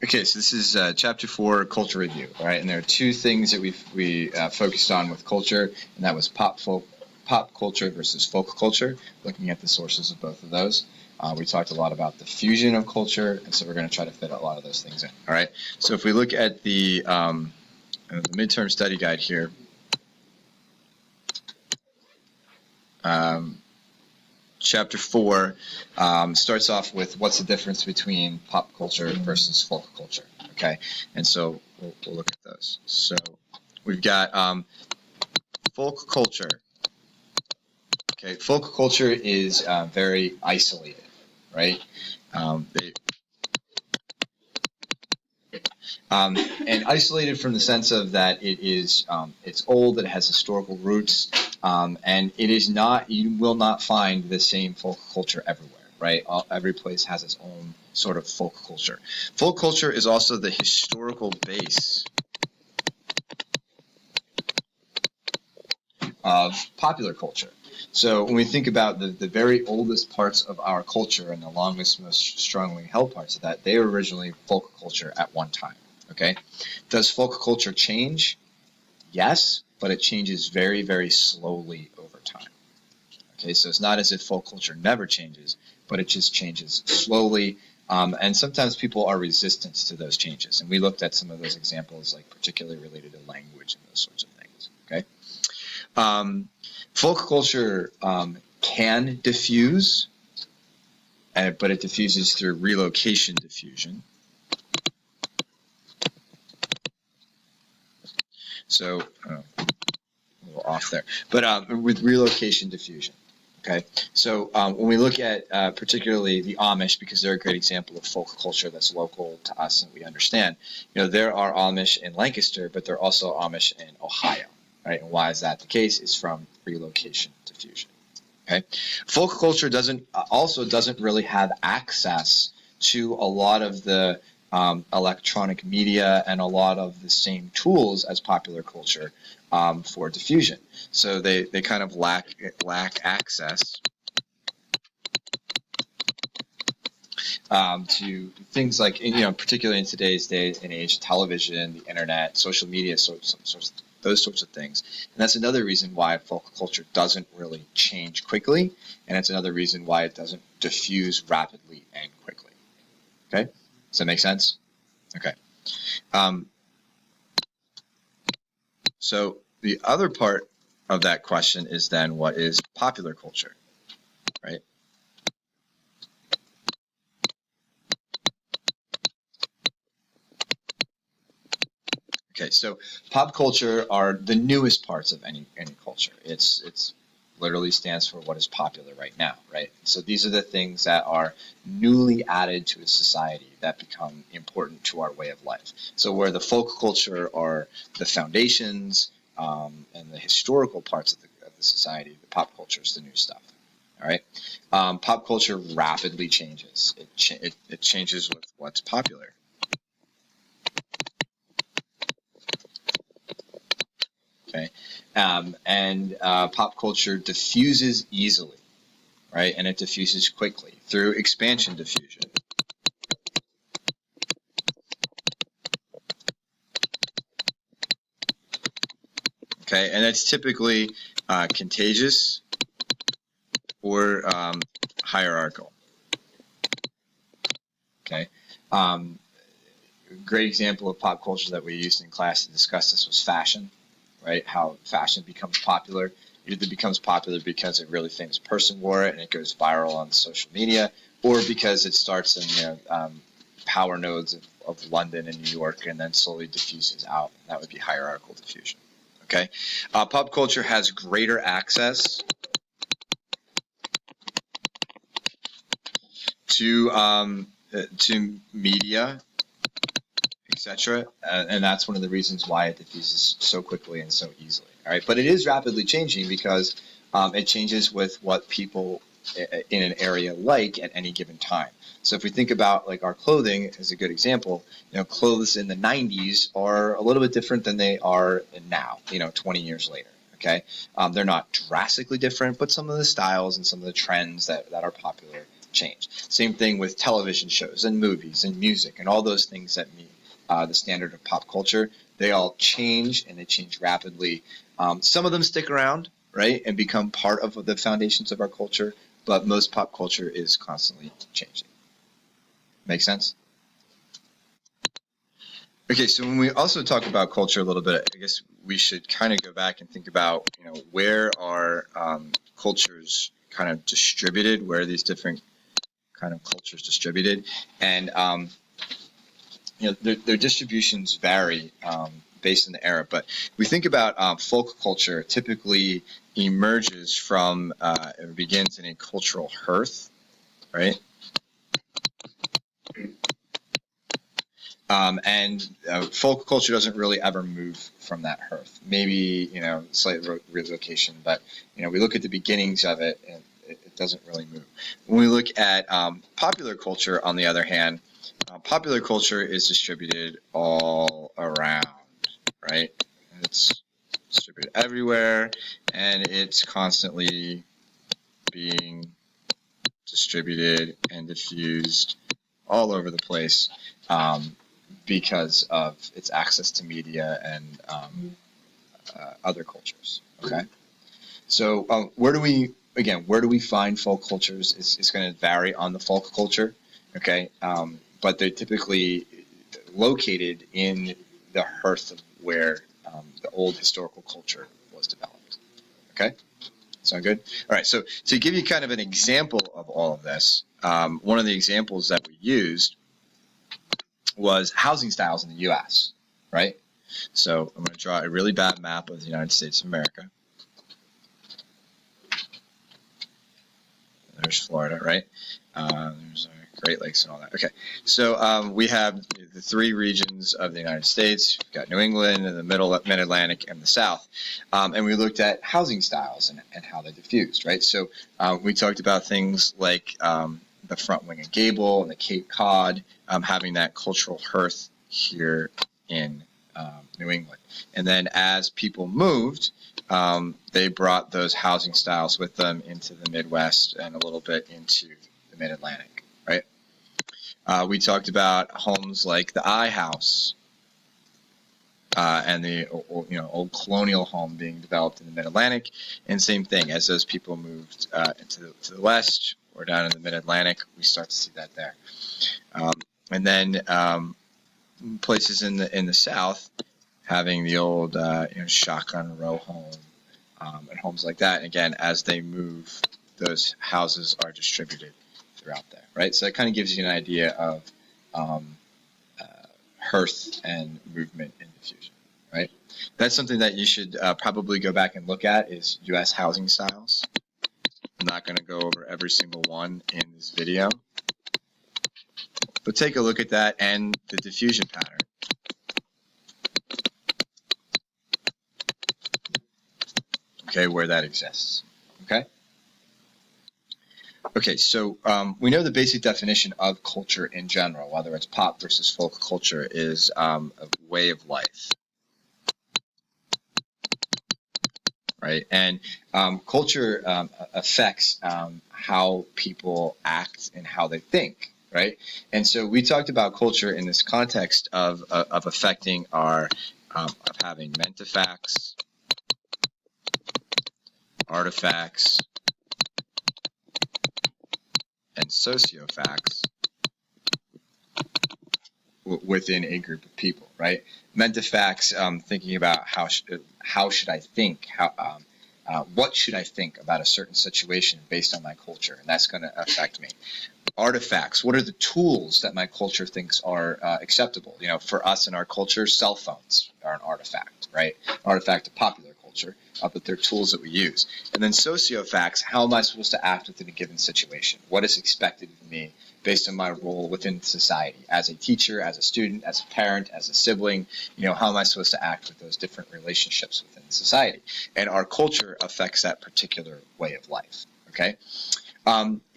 Okay, so this is chapter 4, culture review. All right, and there are two things that we focused on with culture, and that was pop culture versus folk culture. Looking at the sources of both of those, we talked a lot about the fusion of culture, and so we're going to try to fit a lot of those things in. All right, so if we look at the midterm study guide here. Chapter 4 starts off with what's the difference between pop culture versus folk culture. Okay, and so we'll look at those. So we've got folk culture. Okay, folk culture is very isolated, right? And isolated from the sense of that it is it's old, it has historical roots, and it is not. You will not find the same folk culture everywhere, right? Every place has its own sort of folk culture. Folk culture is also the historical base of popular culture. So when we think about the very oldest parts of our culture and the longest, most strongly held parts of that, they were originally folk culture at one time. Okay, does folk culture change? Yes, but it changes very, very slowly over time. Okay, so it's not as if folk culture never changes, but it just changes slowly. And sometimes people are resistant to those changes. And we looked at some of those examples, like particularly related to language and those sorts of things. Okay, folk culture can diffuse, but it diffuses through relocation diffusion. So a little off there, but with relocation diffusion. Okay, so when we look at particularly the Amish, because they're a great example of folk culture that's local to us and we understand, there are Amish in Lancaster, but there are also Amish in Ohio, right? And why is that the case? It's from relocation diffusion. Okay, folk culture doesn't really have access to a lot of the electronic media and a lot of the same tools as popular culture for diffusion. So they kind of lack access to things like, particularly in today's day and age, television, the internet, social media, those sorts of things. And that's another reason why folk culture doesn't really change quickly, and it's another reason why it doesn't diffuse rapidly and quickly. Okay, does that make sense? Okay. So the other part of that question is then, what is popular culture, right? Okay, so pop culture are the newest parts of any culture. It's literally stands for what is popular right now, right? So these are the things that are newly added to a society that become important to our way of life. So where the folk culture are the foundations and the historical parts of the society, the pop culture is the new stuff. All right, pop culture rapidly changes. It changes with what's popular. Okay, and pop culture diffuses easily, right? And it diffuses quickly through expansion diffusion. Okay, and that's typically contagious or hierarchical. Okay, great example of pop culture that we used in class to discuss this was fashion, right? How fashion becomes popular. It either becomes popular because a really famous person wore it and it goes viral on social media, or because it starts in power nodes of London and New York and then slowly diffuses out. That would be hierarchical diffusion. Okay, pop culture has greater access to media, etc., and that's one of the reasons why it diffuses so quickly and so easily. All right, but it is rapidly changing because it changes with what people in an area like at any given time. So if we think about like our clothing as a good example, clothes in the 90s are a little bit different than they are now, 20 years later. Okay, they're not drastically different, but some of the styles and some of the trends that are popular change. Same thing with television shows and movies and music and all those things that meet the standard of pop culture. They all change, and they change rapidly. Some of them stick around, right, and become part of the foundations of our culture, but most pop culture is constantly changing. Make sense? Okay, so when we also talk about culture a little bit, I guess we should kind of go back and think about, where are cultures kind of distributed, where are these different kind of cultures distributed, and their distributions vary based on the era. But we think about folk culture typically emerges from, it begins in a cultural hearth, right? And folk culture doesn't really ever move from that hearth. Maybe, slight relocation, but, we look at the beginnings of it, and it doesn't really move. When we look at popular culture, on the other hand, popular culture is distributed all around, right? It's distributed everywhere, and it's constantly being distributed and diffused all over the place. Because of its access to media and other cultures. Okay, so where do we find folk cultures? It's going to vary on the folk culture. Okay, but they're typically located in the hearth of where the old historical culture was developed. Okay, sound good? All right. So to give you kind of an example of all of this, one of the examples that we used was housing styles in the U.S., right? So I'm going to draw a really bad map of the United States of America. There's Florida, right? There's Great Lakes and all that. Okay, so we have the three regions of the United States. We've got New England, and the Mid-Atlantic, and the South. And we looked at housing styles and how they diffused, right? So we talked about things like the front wing and gable and the Cape Cod, having that cultural hearth here in New England. And then as people moved, they brought those housing styles with them into the Midwest and a little bit into the Mid-Atlantic, right? We talked about homes like the I House and the old colonial home being developed in the Mid-Atlantic, and same thing, as those people moved to the West or down in the Mid-Atlantic, we start to see that there. And then places in the South having the old shotgun row home and homes like that. And again, as they move, those houses are distributed throughout there, right? So that kind of gives you an idea of hearth and movement and diffusion, right? That's something that you should probably go back and look at, is U.S. housing styles. I'm not going to go over every single one in this video, but take a look at that and the diffusion pattern. Okay, where that exists. Okay, so we know the basic definition of culture in general, whether it's pop versus folk culture, is a way of life, right? And culture affects how people act and how they think, right? And so we talked about culture in this context of affecting our, of having mentefacts, artifacts, and sociofacts within a group of people, right? Mentefacts, thinking about how should I think, what should I think about a certain situation based on my culture, and that's going to affect me. Artifacts, what are the tools that my culture thinks are acceptable? For us in our culture, cell phones are an artifact, right? Artifact of popular culture, but they're tools that we use. And then sociofacts, how am I supposed to act within a given situation? What is expected of me based on my role within society, as a teacher, as a student, as a parent, as a sibling? How am I supposed to act with those different relationships within society? And our culture affects that particular way of life, okay?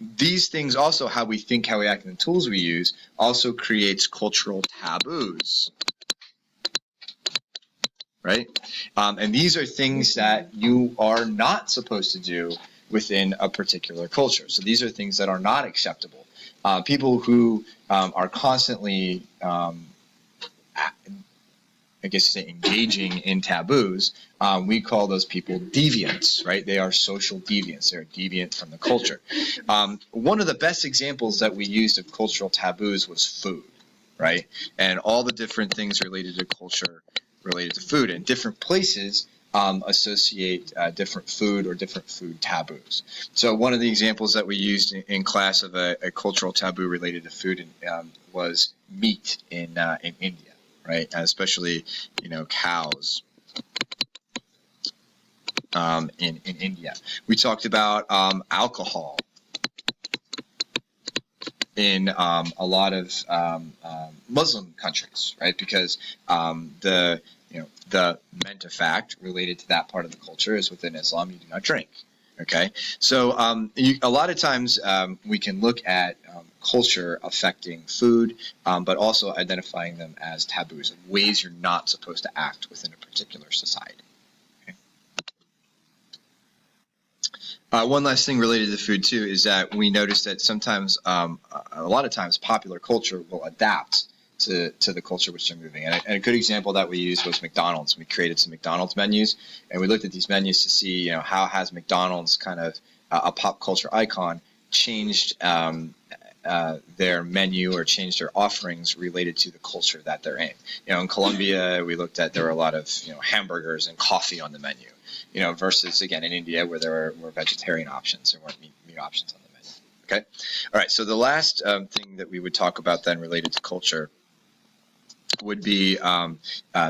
These things also, how we think, how we act, and the tools we use, also creates cultural taboos, right? And these are things that you are not supposed to do within a particular culture. So these are things that are not acceptable. People who are constantly I guess you say engaging in taboos, we call those people deviants, right? They are social deviants. They're deviant from the culture. One of the best examples that we used of cultural taboos was food, right? And all the different things related to culture related to food. And different places associate different food or different food taboos. So one of the examples that we used in class of a cultural taboo related to food was meat in India. Right, especially cows in India. We talked about alcohol in a lot of Muslim countries, right? Because the menta fact related to that part of the culture is within Islam, you do not drink. Okay, so a lot of times we can look at culture affecting food, but also identifying them as taboos, ways you're not supposed to act within a particular society. Okay? One last thing related to food too is that we notice that sometimes, a lot of times, popular culture will adapt to the culture which they're moving. And a good example that we used was McDonald's. We created some McDonald's menus, and we looked at these menus to see, how has McDonald's, kind of a pop culture icon, changed their menu or changed their offerings related to the culture that they're in. In Colombia, we looked at there were a lot of hamburgers and coffee on the menu. Versus again in India where there were vegetarian options, there weren't meat options on the menu. Okay, all right. So the last thing that we would talk about then related to culture would be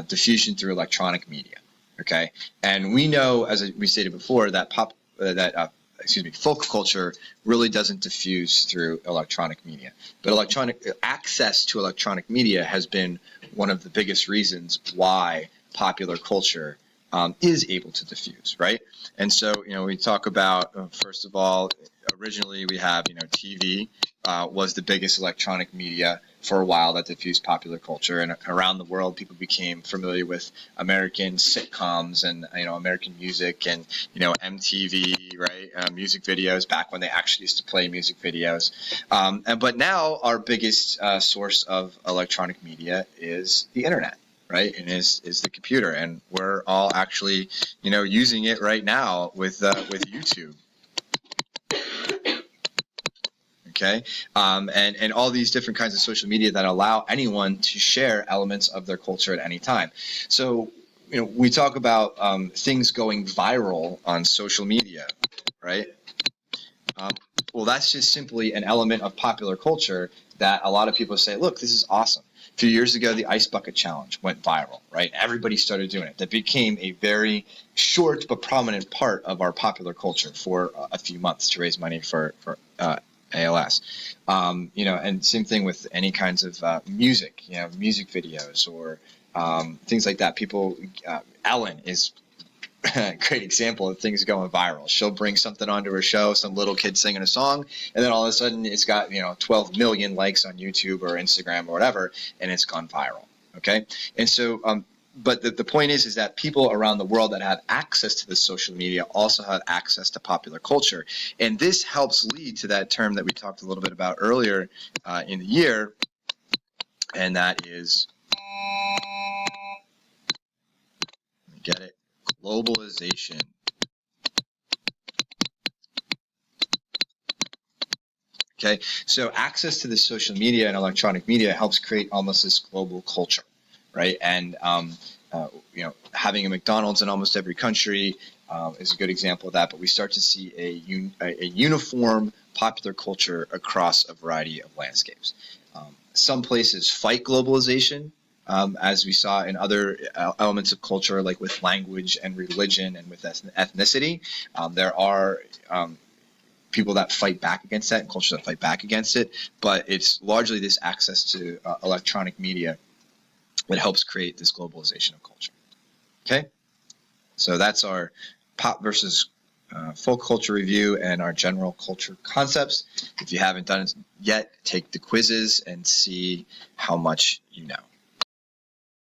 diffusion through electronic media. Okay, and we know, as we stated before, that folk culture really doesn't diffuse through electronic media. But access to electronic media has been one of the biggest reasons why popular culture is able to diffuse, right? And so, we talk about, first of all, originally we have, TV was the biggest electronic media for a while that diffused popular culture. And around the world, people became familiar with American sitcoms and, American music and, MTV, right? Music videos back when they actually used to play music videos. But now our biggest source of electronic media is the internet. Right, and is the computer, and we're all actually, using it right now with YouTube. Okay, and all these different kinds of social media that allow anyone to share elements of their culture at any time. So, we talk about things going viral on social media, right? Well, that's just simply an element of popular culture that a lot of people say, look, this is awesome. A few years ago, the Ice Bucket Challenge went viral, right? Everybody started doing it. That became a very short but prominent part of our popular culture for a few months to raise money for ALS. And same thing with any kinds of music, music videos or things like that. People, Ellen is a great example of things going viral. She'll bring something onto her show, some little kid singing a song, and then all of a sudden it's got 12 million likes on YouTube or Instagram or whatever, and it's gone viral. Okay, and so but the point is that people around the world that have access to the social media also have access to popular culture, and this helps lead to that term that we talked a little bit about earlier in the year, and that is, let me get it, globalization. Okay, so access to the social media and electronic media helps create almost this global culture, right? And having a McDonald's in almost every country is a good example of that. But we start to see a uniform popular culture across a variety of landscapes. Some places fight globalization, as we saw in other elements of culture, like with language and religion and with ethnicity. There are people that fight back against that and cultures that fight back against it, but it's largely this access to electronic media that helps create this globalization of culture. Okay, so that's our pop versus folk culture review and our general culture concepts. If you haven't done it yet, take the quizzes and see how much you know.